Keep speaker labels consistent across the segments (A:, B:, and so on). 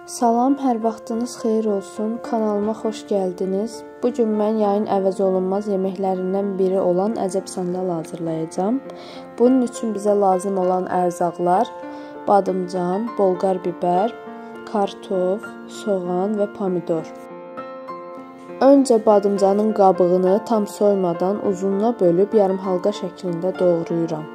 A: Salam, hər vaxtınız xeyir olsun. Kanalıma xoş gəldiniz. Bu gün mən yayın əvəzolunmaz yeməklərindən biri olan əcəb sandal hazırlayacağam. Bunun üçün bizə lazım olan ərzaqlar: badımcan, bolqar bibər, kartof, soğan və pomidor. Öncə badımcanın qabığını tam soymadan uzununa bölüb yarım halqa şəklində doğrayıram.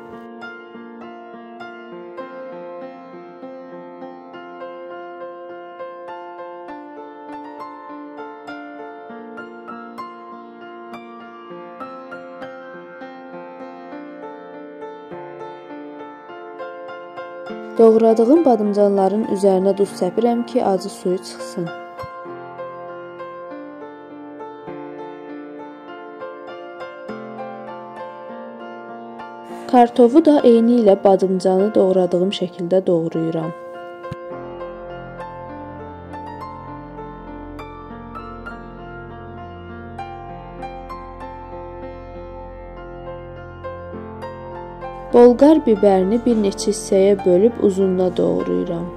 A: Doğradığım badımcanların üzərinə duz səpirəm ki, acı suyu çıxsın. Kartofu da eyni ilə badımcanı doğradığım şəkildə doğrayıram. Bolqar bibərini bir neçə hissəyə bölüb uzununa doğrayıram.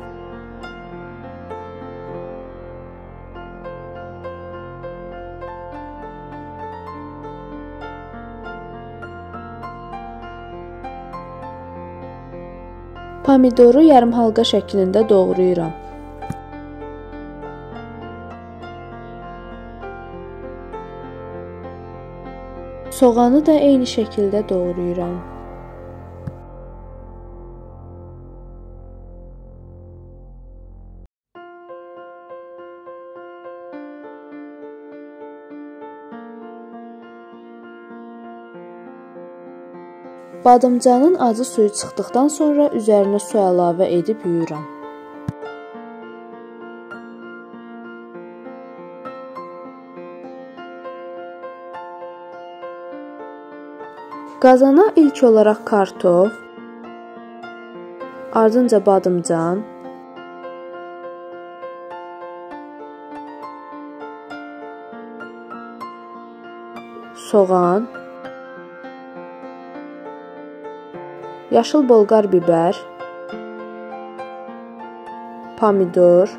A: Pomidoru yarım halqa şəklində doğrayıram. Soğanı da eyni şəkildə doğrayıram. Badımcanın acı suyu çıxdıqdan sonra üzərinə su əlavə edib yuyuram. Qazana ilk olaraq kartof, ardınca badımcan, soğan, yaşıl bolqar bibər, pomidor,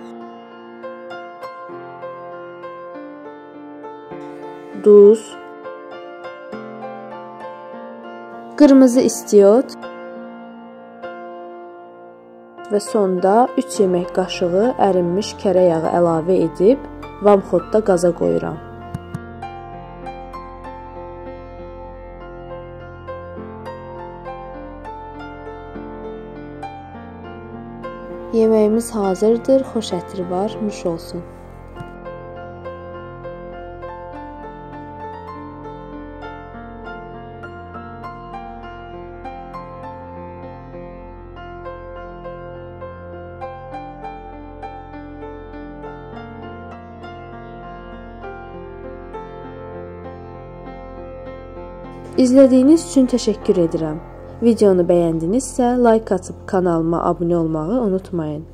A: duz, qırmızı istiot və sonda 3 yemək qaşığı ərinmiş kərə yağı əlavə edib vamxodda qaza qoyuram. Yeməyimiz hazırdır, xoş ətri var, nuş olsun. İzlədiyiniz üçün təşəkkür edirəm. Videonu bəyəndinizsə, like atıb kanalıma abunə olmağı unutmayın.